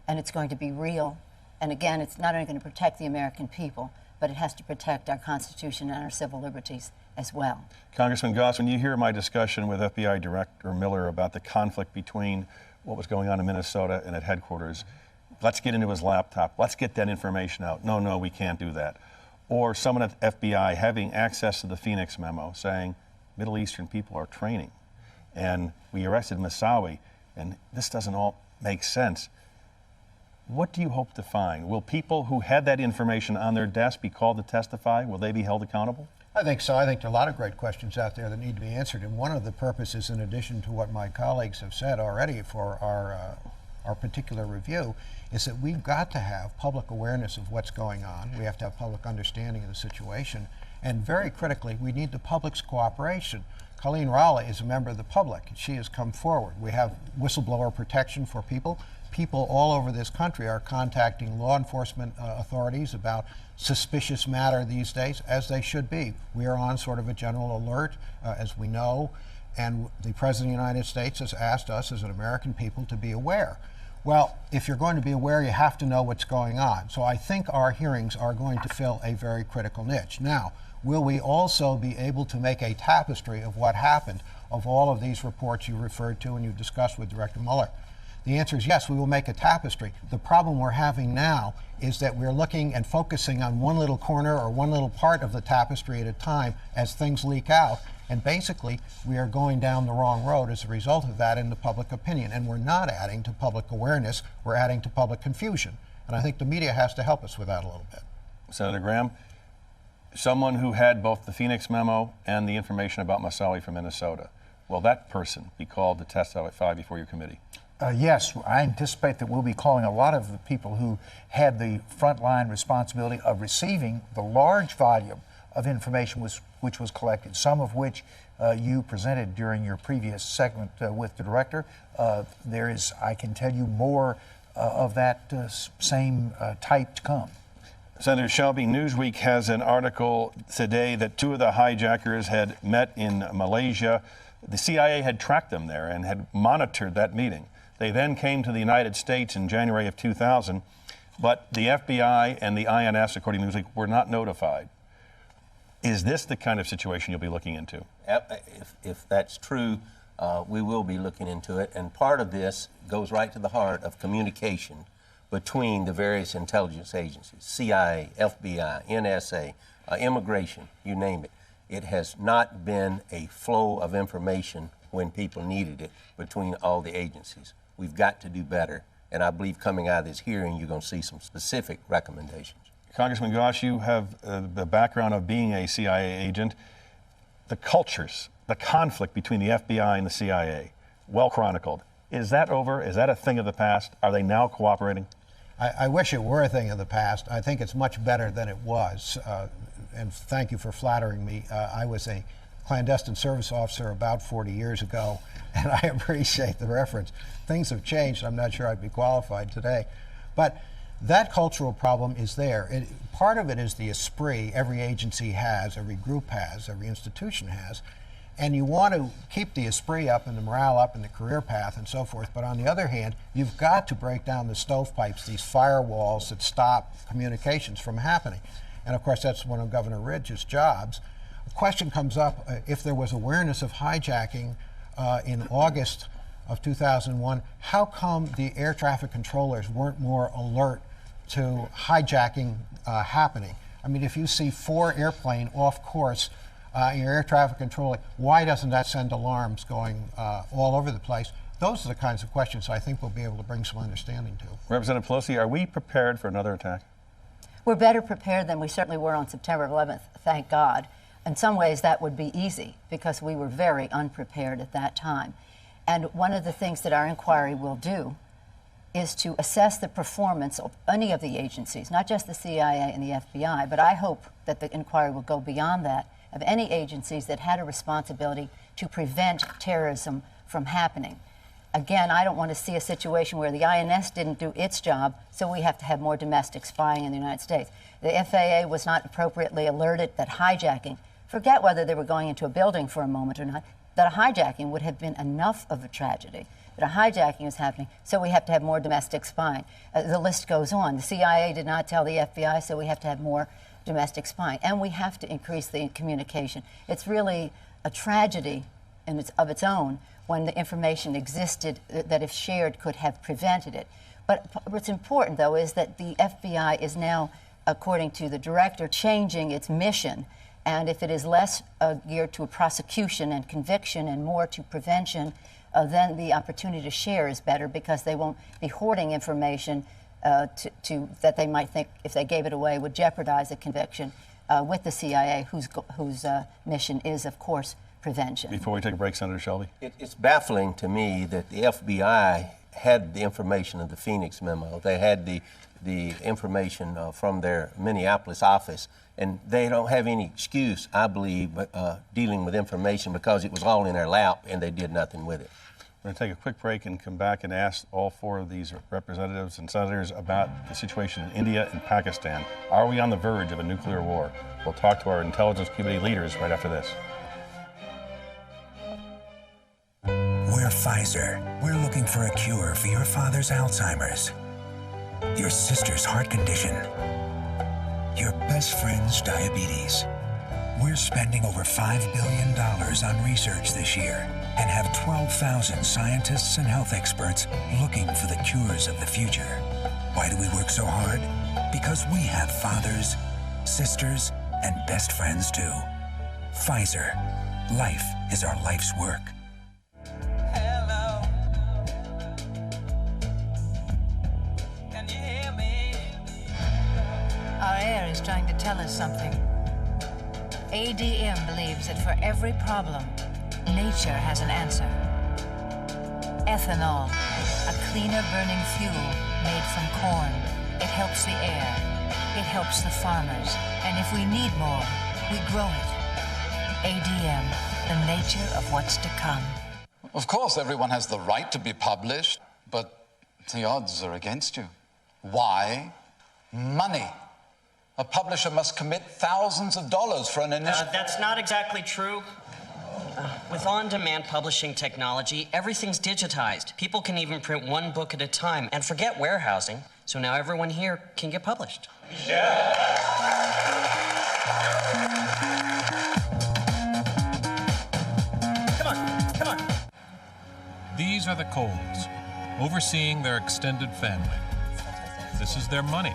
and it's going to be real. And again, it's not only going to protect the American people, but it has to protect our Constitution and our civil liberties as well. Congressman Goss, when you hear my discussion with FBI Director Mueller about the conflict between what was going on in Minnesota and at headquarters, let's get into his laptop, let's get that information out. No, we can't do that. Or someone at FBI having access to the Phoenix memo saying Middle Eastern people are training, and we arrested Moussaoui, and this doesn't all make sense. What do you hope to find? Will people who had that information on their desk be called to testify? Will they be held accountable? I think so. I think there are a lot of great questions out there that need to be answered. And one of the purposes, in addition to what my colleagues have said already for our particular review, is that we've got to have public awareness of what's going on. We have to have public understanding of the situation. And very critically, we need the public's cooperation. Colleen Rowley is a member of the public. She has come forward. We have whistleblower protection for people. People all over this country are contacting law enforcement authorities about suspicious matter these days, as they should be. We are on sort of a general alert, as we know, and the President of the United States has asked us as an American people to be aware. Well, if you're going to be aware, you have to know what's going on. So I think our hearings are going to fill a very critical niche. Now, will we also be able to make a tapestry of what happened, of all of these reports you referred to and you discussed with Director Mueller? The answer is yes, we will make a tapestry. The problem we're having now is that we're looking and focusing on one little corner or one little part of the tapestry at a time as things leak out. And basically, we are going down the wrong road as a result of that in the public opinion. And we're not adding to public awareness, we're adding to public confusion. And I think the media has to help us with that a little bit. Senator Graham, someone who had both the Phoenix memo and the information about Moussaoui from Minnesota, will that person be called to testify before your committee? Yes, I anticipate that we'll be calling a lot of the people who had the frontline responsibility of receiving the large volume of information which was collected, some of which you presented during your previous segment with the director. There is, I can tell you, more of that same type to come. Senator Shelby, Newsweek has an article today that two of the hijackers had met in Malaysia. The CIA had tracked them there and had monitored that meeting. They then came to the United States in January of 2000, but the FBI and the INS, according to Newsweek, were not notified. Is this the kind of situation you'll be looking into? If that's true, we will be looking into it. And part of this goes right to the heart of communication between the various intelligence agencies, CIA, FBI, NSA, immigration, you name it. It has not been a flow of information when people needed it between all the agencies. We've got to do better. And I believe coming out of this hearing, you're going to see some specific recommendations. Congressman Goss, you have the background of being a CIA agent. The cultures, the conflict between the FBI and the CIA, well chronicled. Is that over? Is that a thing of the past? Are they now cooperating? I wish it were a thing of the past. I think it's much better than it was. And thank you for flattering me. I was a clandestine service officer about 40 years ago, and I appreciate the reference. Things have changed. I'm not sure I'd be qualified today. But that cultural problem is there. Part of it is the esprit every agency has, every group has, every institution has. And you want to keep the esprit up and the morale up and the career path and so forth. But on the other hand, you've got to break down the stovepipes, these firewalls that stop communications from happening. And of course, that's one of Governor Ridge's jobs. The question comes up, if there was awareness of hijacking in August of 2001, how come the air traffic controllers weren't more alert to hijacking happening? I mean, if you see 4 airplane off course, your air traffic controller, why doesn't that send alarms going all over the place? Those are the kinds of questions I think we'll be able to bring some understanding to. Representative Pelosi, are we prepared for another attack? We're better prepared than we certainly were on September 11th, thank God. In some ways, that would be easy because we were very unprepared at that time. And one of the things that our inquiry will do is to assess the performance of any of the agencies, not just the CIA and the FBI, but I hope that the inquiry will go beyond that, of any agencies that had a responsibility to prevent terrorism from happening. Again, I don't want to see a situation where the INS didn't do its job, so we have to have more domestic spying in the United States. The FAA was not appropriately alerted that hijacking, forget whether they were going into a building for a moment or not, that a hijacking would have been enough of a tragedy, that a hijacking is happening, so we have to have more domestic spying. The list goes on. The CIA did not tell the FBI, so we have to have more domestic spying. And we have to increase the communication. It's really a tragedy of its own when the information existed that, if shared, could have prevented it. But what's important, though, is that the FBI is now, according to the director, changing its mission. And if it is less geared to prosecution and conviction and more to prevention, then the opportunity to share is better, because they won't be hoarding information that they might think, if they gave it away, would jeopardize a conviction with the CIA, whose mission is, of course, prevention. Before we take a break, Senator Shelby. It's baffling to me that the FBI had the information of the Phoenix memo. They had the information from their Minneapolis office, and they don't have any excuse, I believe, dealing with information, because it was all in their lap and they did nothing with it. We're going to take a quick break and come back and ask all four of these representatives and senators about the situation in India and Pakistan. Are we on the verge of a nuclear war? We'll talk to our intelligence community leaders right after this. We're Pfizer. We're looking for a cure for your father's Alzheimer's, your sister's heart condition, your best friend's diabetes. We're spending over $5 billion on research this year and have 12,000 scientists and health experts looking for the cures of the future. Why do we work so hard? Because we have fathers, sisters, and best friends too. Pfizer. Life is our life's work. Our air is trying to tell us something. ADM believes that for every problem, nature has an answer. Ethanol, a cleaner burning fuel made from corn. It helps the air. It helps the farmers. And if we need more, we grow it. ADM, the nature of what's to come. Of course, everyone has the right to be published, but the odds are against you. Why? Money. A publisher must commit thousands of dollars for an initial... That's not exactly true. With on-demand publishing technology, everything's digitized. People can even print one book at a time, and forget warehousing. So now everyone here can get published. Yeah. Come on. These are the Coles, overseeing their extended family. This is their money.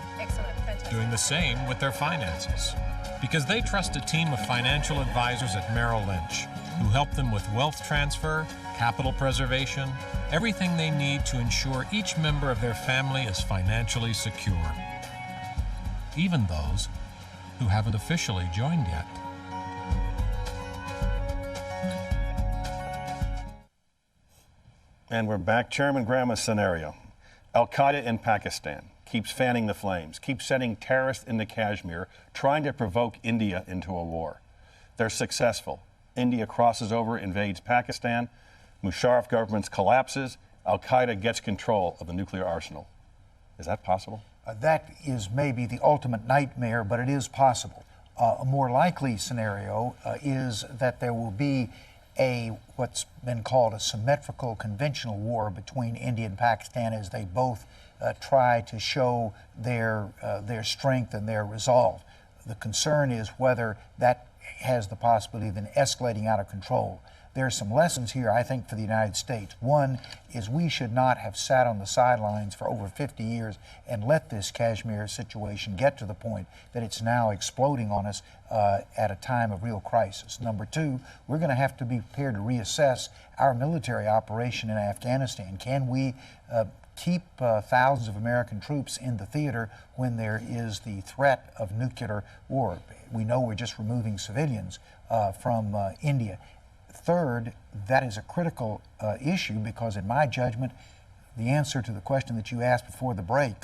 Doing the same with their finances, because they trust a team of financial advisors at Merrill Lynch who help them with wealth transfer, capital preservation, everything they need to ensure each member of their family is financially secure, even those who haven't officially joined yet. And we're back. Chairman Grandma's scenario. Al-Qaeda in Pakistan keeps fanning the flames, keeps sending terrorists into Kashmir, trying to provoke India into a war. They're successful. India crosses over, invades Pakistan. Musharraf government collapses. Al-Qaeda gets control of the nuclear arsenal. Is that possible? That is maybe the ultimate nightmare, but it is possible. A more likely scenario is that there will be what's been called a symmetrical conventional war between India and Pakistan, as they both try to show their strength and their resolve. The concern is whether that has the possibility of then escalating out of control. There are some lessons here, I think, for the United States. One is we should not have sat on the sidelines for over 50 years and let this Kashmir situation get to the point that it's now exploding on us at a time of real crisis. Number two, we're going to have to be prepared to reassess our military operation in Afghanistan. Can we keep thousands of American troops in the theater when there is the threat of nuclear war? We know we're just removing civilians from India. Third, that is a critical issue because, in my judgment, the answer to the question that you asked before the break,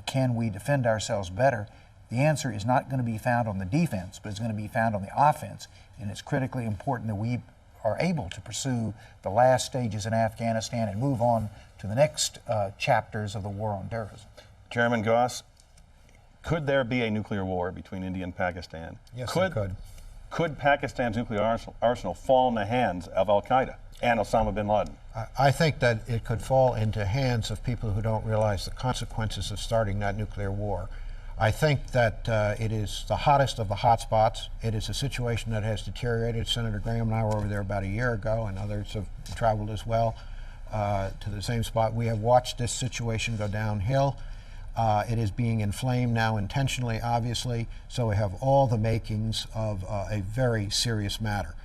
can we defend ourselves better? The answer is not going to be found on the defense, but it's going to be found on the offense. And it's critically important that we are able to pursue the last stages in Afghanistan and move on to the next chapters of the war on terrorism. Chairman Goss, could there be a nuclear war between India and Pakistan? Yes, it could. Could Pakistan's nuclear arsenal fall in the hands of Al-Qaeda and Osama bin Laden? I think that it could fall into hands of people who don't realize the consequences of starting that nuclear war. I think that it is the hottest of the hot spots. It is a situation that has deteriorated. Senator Graham and I were over there about a year ago, and others have traveled as well to the same spot. We have watched this situation go downhill. It is being inflamed now intentionally, obviously, so we have all the makings of a very serious matter.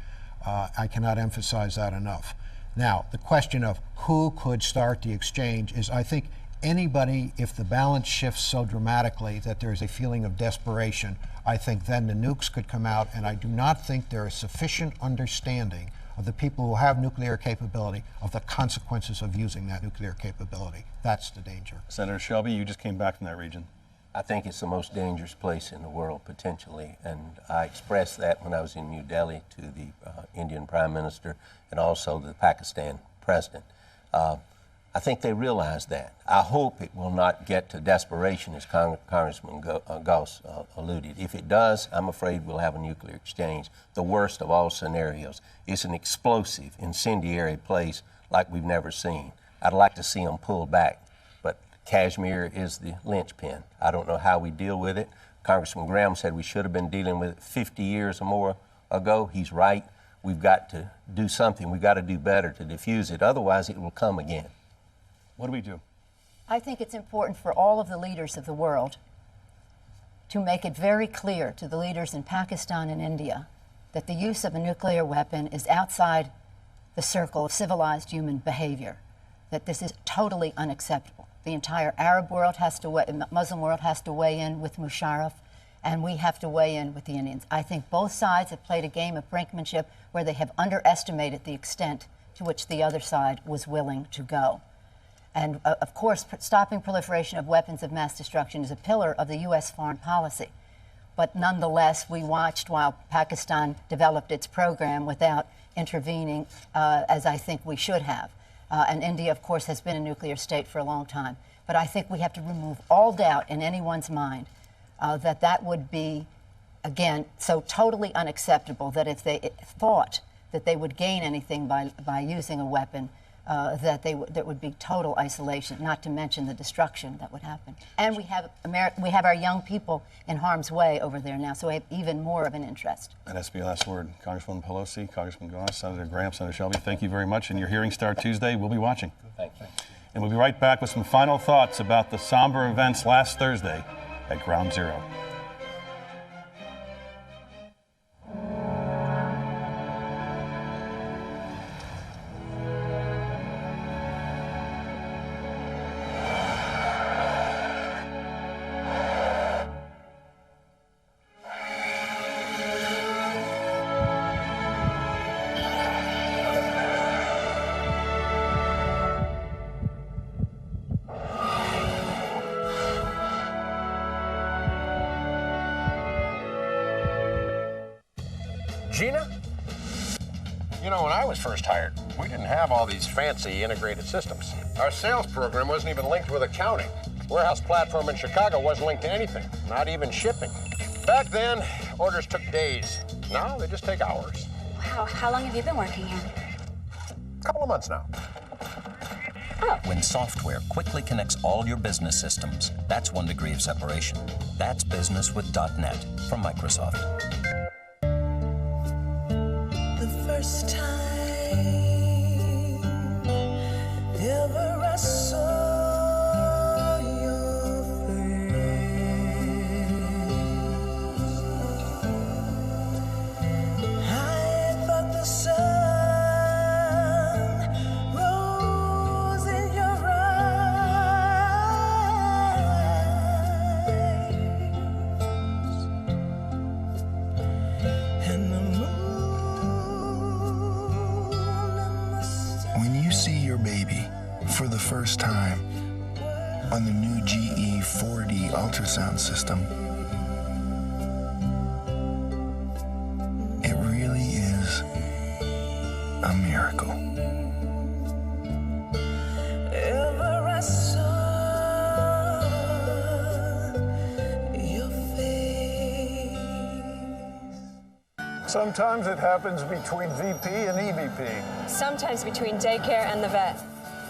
I cannot emphasize that enough. Now, the question of who could start the exchange is, I think, anybody, if the balance shifts so dramatically that there is a feeling of desperation, I think then the nukes could come out, and I do not think there is sufficient understanding of the people who have nuclear capability of the consequences of using that nuclear capability. That's the danger. Senator Shelby, you just came back from that region. I think it's the most dangerous place in the world, potentially, and I expressed that when I was in New Delhi to the Indian Prime Minister and also the Pakistan President. I think they realize that. I hope it will not get to desperation, as Congressman Gauss alluded. If it does, I'm afraid we'll have a nuclear exchange. The worst of all scenarios. It's an explosive, incendiary place like we've never seen. I'd like to see them pull back, but Kashmir is the linchpin. I don't know how we deal with it. Congressman Graham said we should have been dealing with it 50 years or more ago. He's right. We've got to do something. We've got to do better to diffuse it. Otherwise, it will come again. What do we do? I think it's important for all of the leaders of the world to make it very clear to the leaders in Pakistan and India that the use of a nuclear weapon is outside the circle of civilized human behavior, that this is totally unacceptable. The entire Arab world has to Muslim world has to weigh in with Musharraf, and we have to weigh in with the Indians. I think both sides have played a game of brinkmanship where they have underestimated the extent to which the other side was willing to go. And of course, stopping proliferation of weapons of mass destruction is a pillar of the U.S. foreign policy. But nonetheless, we watched while Pakistan developed its program without intervening, as I think we should have. And India, of course, has been a nuclear state for a long time. But I think we have to remove all doubt in anyone's mind that that would be, again, so totally unacceptable that if they thought that they would gain anything by using a weapon, that there would be total isolation, not to mention the destruction that would happen. And we have our young people in harm's way over there now, so we have even more of an interest. And that's the last word. Congresswoman Pelosi, Congressman Goss, Senator Graham, Senator Shelby, thank you very much. And your hearings start Tuesday. We'll be watching. Thank you. And we'll be right back with some final thoughts about the somber events last Thursday at Ground Zero. Gina? You know, when I was first hired, we didn't have all these fancy integrated systems. Our sales program wasn't even linked with accounting. Warehouse platform in Chicago wasn't linked to anything, not even shipping. Back then, orders took days. Now they just take hours. Wow, how long have you been working here? A couple of months now. Oh. When software quickly connects all your business systems, that's 1 degree of separation. That's business with .NET from Microsoft. First time ever I saw your face, I thought the sun rose in your eyes, and the moon for the first time on the new GE 4D ultrasound system. It really is a miracle. Ever I saw your face. Sometimes it happens between VP and EVP. Sometimes between daycare and the vet.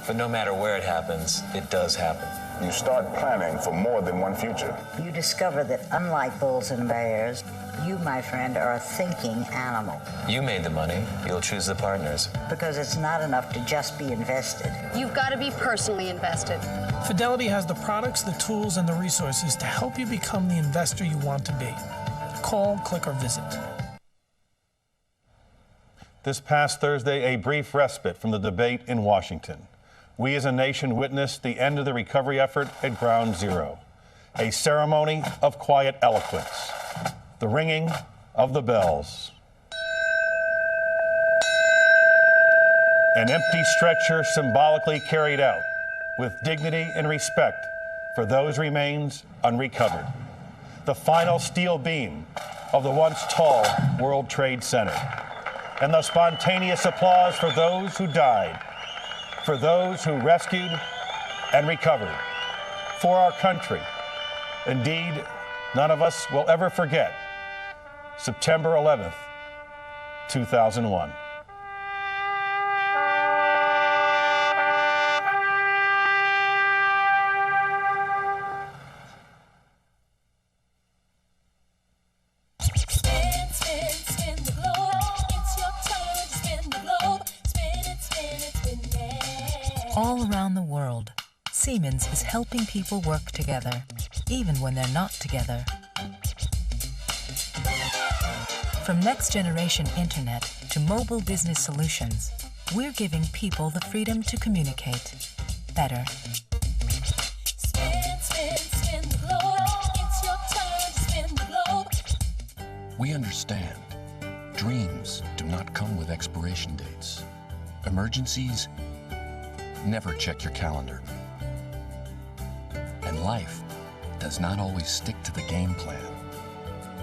But no matter where it happens, it does happen. You start planning for more than one future. You discover that unlike bulls and bears, you, my friend, are a thinking animal. You made the money. You'll choose the partners. Because it's not enough to just be invested. You've got to be personally invested. Fidelity has the products, the tools, and the resources to help you become the investor you want to be. Call, click, or visit. This past Thursday, a brief respite from the debate in Washington. We as a nation witnessed the end of the recovery effort at Ground Zero. A ceremony of quiet eloquence. The ringing of the bells. An empty stretcher symbolically carried out with dignity and respect for those remains unrecovered. The final steel beam of the once tall World Trade Center. And the spontaneous applause for those who died, for those who rescued and recovered, for our country. Indeed, none of us will ever forget September 11th, 2001. All around the world, Siemens is helping people work together, even when they're not together. From next-generation internet to mobile business solutions, we're giving people the freedom to communicate better. Spin the globe. It's your turn to spin the globe. We understand. Dreams do not come with expiration dates. Emergencies never check your calendar. And life does not always stick to the game plan.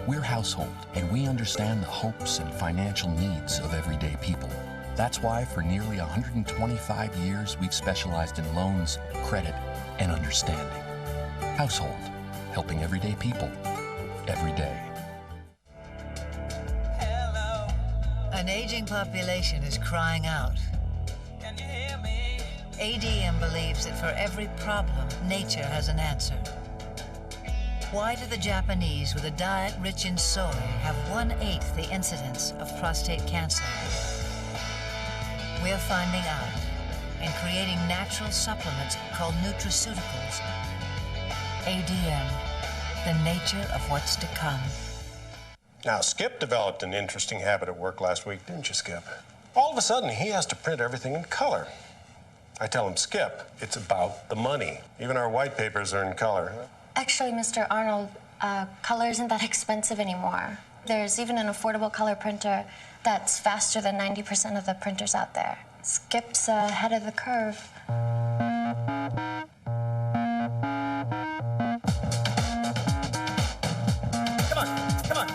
We're Household, and we understand the hopes and financial needs of everyday people. That's why for nearly 125 years, we've specialized in loans, credit, and understanding. Household, helping everyday people, every day. An aging population is crying out. ADM believes that for every problem, nature has an answer. Why do the Japanese with a diet rich in soy have 1/8 the incidence of prostate cancer? We're finding out and creating natural supplements called nutraceuticals. ADM, the nature of what's to come. Now, Skip developed an interesting habit at work last week, didn't you, Skip? All of a sudden, he has to print everything in color. I tell him, Skip, it's about the money. Even our white papers are in color. Actually, Mr. Arnold, color isn't that expensive anymore. There's even an affordable color printer that's faster than 90% of the printers out there. Skip's ahead of the curve. Come on.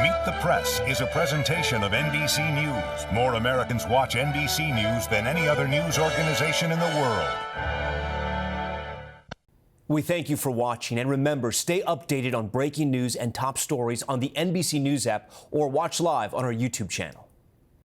Meet the Press is a presentation of NBC News. More Americans watch NBC News than any other news organization in the world. We thank you for watching, and remember, stay updated on breaking news and top stories on the NBC News app or watch live on our YouTube channel.